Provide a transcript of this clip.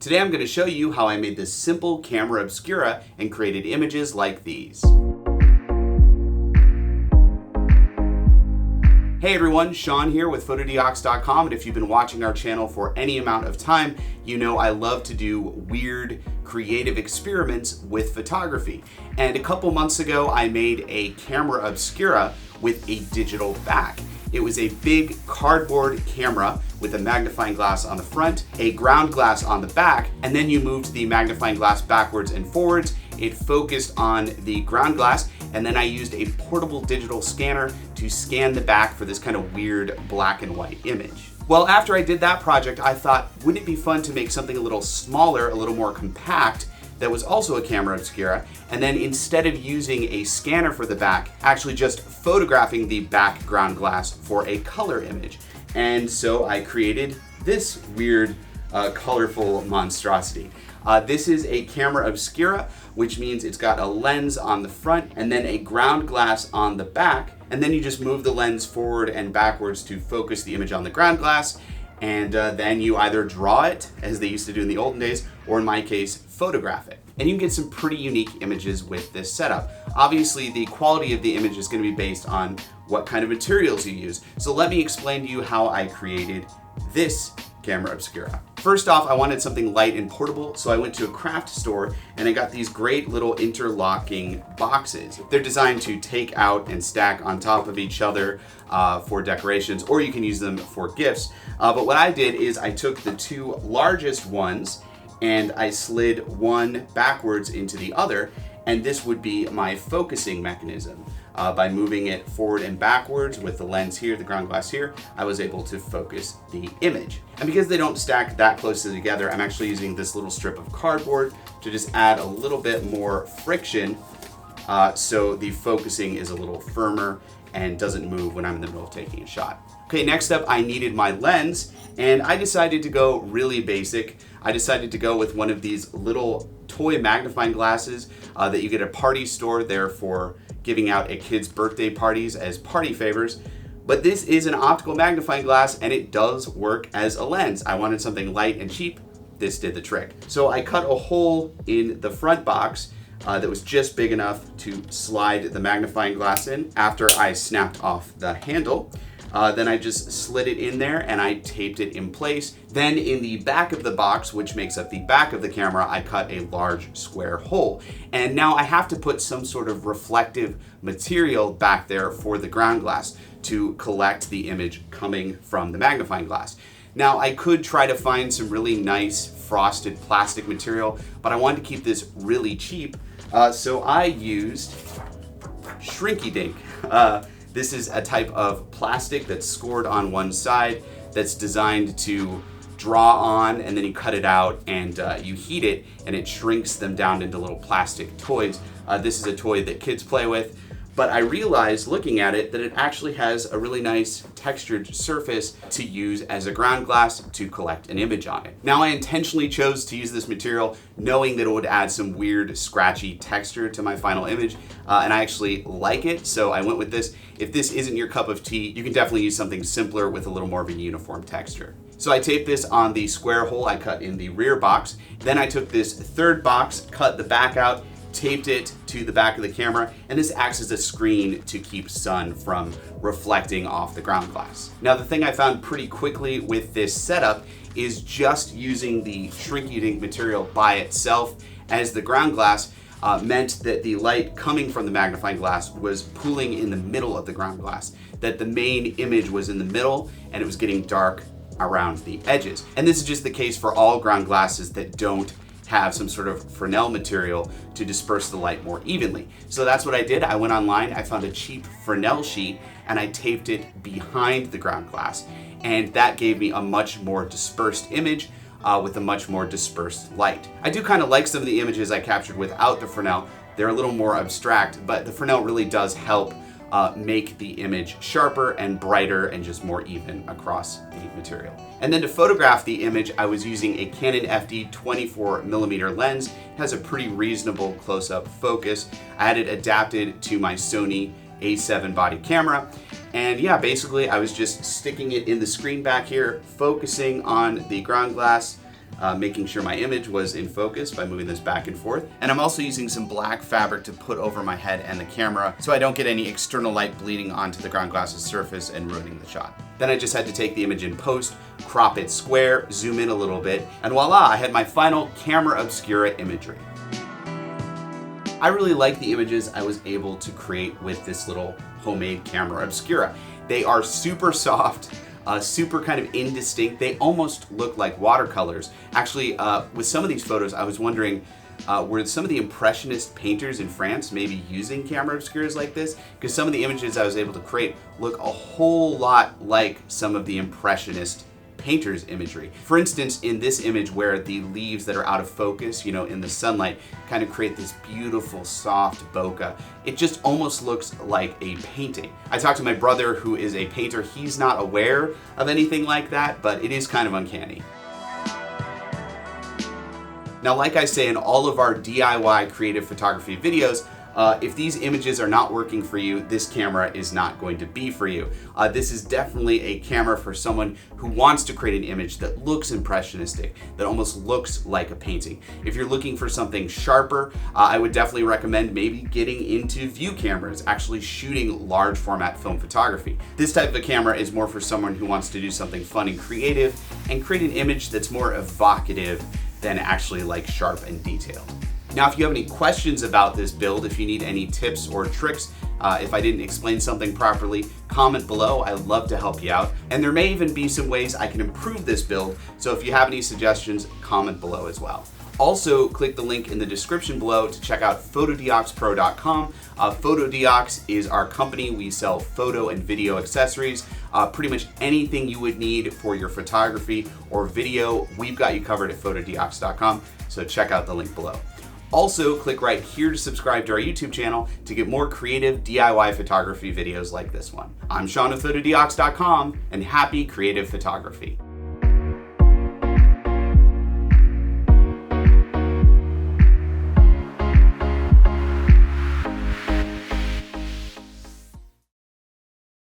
Today I'm going to show you how I made this simple camera obscura and created images like these. Hey everyone, Sean here with Fotodiox.com, and if you've been watching our channel for any amount of time, you know I love to do weird, creative experiments with photography. And a couple months ago, I made a camera obscura with a digital back. It was a big cardboard camera with a magnifying glass on the front, a ground glass on the back, and then you moved the magnifying glass backwards and forwards. It focused on the ground glass, and then I used a portable digital scanner to scan the back for this kind of weird black and white image. Well, after I did that project, I thought, wouldn't it be fun to make something a little smaller, a little more compact, that was also a camera obscura, and then instead of using a scanner for the back, actually just photographing the background glass for a color image. And so I created this weird, colorful monstrosity. This is a camera obscura, which means it's got a lens on the front and then a ground glass on the back, and then you just move the lens forward and backwards to focus the image on the ground glass, and then you either draw it, as they used to do in the olden days, or in my case, photograph it. And you can get some pretty unique images with this setup. Obviously, the quality of the image is going to be based on what kind of materials you use. So let me explain to you how I created this camera obscura. First off, I wanted something light and portable, so I went to a craft store and I got these great little interlocking boxes. They're designed to take out and stack on top of each other for decorations, or you can use them for gifts. But what I did is I took the two largest ones and I slid one backwards into the other, and this would be my focusing mechanism. By moving it forward and backwards with the lens here, the ground glass here, I was able to focus the image. And because they don't stack that closely together, I'm actually using this little strip of cardboard to just add a little bit more friction so the focusing is a little firmer and doesn't move when I'm in the middle of taking a shot. Okay, next up I needed my lens, and I decided to go really basic. I decided to go with one of these little toy magnifying glasses that you get at a party store. They're for giving out at kids' birthday parties as party favors. But this is an optical magnifying glass and it does work as a lens. I wanted something light and cheap. This did the trick. So I cut a hole in the front box that was just big enough to slide the magnifying glass in after I snapped off the handle. Then I just slid it in there and I taped it in place. Then in the back of the box, which makes up the back of the camera, I cut a large square hole. And now I have to put some sort of reflective material back there for the ground glass to collect the image coming from the magnifying glass. Now I could try to find some really nice frosted plastic material, but I wanted to keep this really cheap. So I used Shrinky Dink. This is a type of plastic that's scored on one side that's designed to draw on, and then you cut it out and you heat it and it shrinks them down into little plastic toys. This is a toy that kids play with, but I realized looking at it that it actually has a really nice textured surface to use as a ground glass to collect an image on it. Now I intentionally chose to use this material knowing that it would add some weird scratchy texture to my final image, and I actually like it, so I went with this. If this isn't your cup of tea, you can definitely use something simpler with a little more of a uniform texture. So I taped this on the square hole I cut in the rear box. Then I took this third box, cut the back out, taped it to the back of the camera, and this acts as a screen to keep sun from reflecting off the ground glass. Now the thing I found pretty quickly with this setup is just using the Shrinky Dink material by itself as the ground glass meant that the light coming from the magnifying glass was pooling in the middle of the ground glass, that the main image was in the middle and it was getting dark around the edges. And this is just the case for all ground glasses that don't have some sort of Fresnel material to disperse the light more evenly. So that's what I did. I went online, I found a cheap Fresnel sheet, and I taped it behind the ground glass. And that gave me a much more dispersed image with a much more dispersed light. I do kind of like some of the images I captured without the Fresnel. They're a little more abstract, but the Fresnel really does help make the image sharper and brighter and just more even across the material. And then to photograph the image, I was using a Canon FD 24mm lens. It has a pretty reasonable close-up focus. I had it adapted to my Sony A7 body camera. And yeah, basically I was just sticking it in the screen back here, focusing on the ground glass, making sure my image was in focus by moving this back and forth. And I'm also using some black fabric to put over my head and the camera so I don't get any external light bleeding onto the ground glass's surface and ruining the shot. Then I just had to take the image in post, crop it square, zoom in a little bit, and voila, I had my final camera obscura imagery. I really like the images I was able to create with this little homemade camera obscura. They are super soft, super kind of indistinct. They almost look like watercolors. Actually, with some of these photos, I was wondering, were some of the impressionist painters in France maybe using camera obscuras like this? Because some of the images I was able to create look a whole lot like some of the impressionist painter's imagery. For instance, in this image where the leaves that are out of focus, in the sunlight, kind of create this beautiful soft bokeh, it just almost looks like a painting. I talked to my brother who is a painter. He's not aware of anything like that, but it is kind of uncanny. Now, like I say in all of our DIY creative photography videos, if these images are not working for you, this camera is not going to be for you. This is definitely a camera for someone who wants to create an image that looks impressionistic, that almost looks like a painting. If you're looking for something sharper, I would definitely recommend maybe getting into view cameras, actually shooting large format film photography. This type of a camera is more for someone who wants to do something fun and creative and create an image that's more evocative than actually like sharp and detailed. Now, if you have any questions about this build, if you need any tips or tricks, if I didn't explain something properly, comment below. I'd love to help you out. And there may even be some ways I can improve this build. So if you have any suggestions, comment below as well. Also, click the link in the description below to check out Fotodioxpro.com. Fotodiox is our company. We sell photo and video accessories. Pretty much anything you would need for your photography or video, we've got you covered at Fotodiox.com. So check out the link below. Also, click right here to subscribe to our YouTube channel to get more creative DIY photography videos like this one. I'm Sean with Fotodiox.com, and happy creative photography.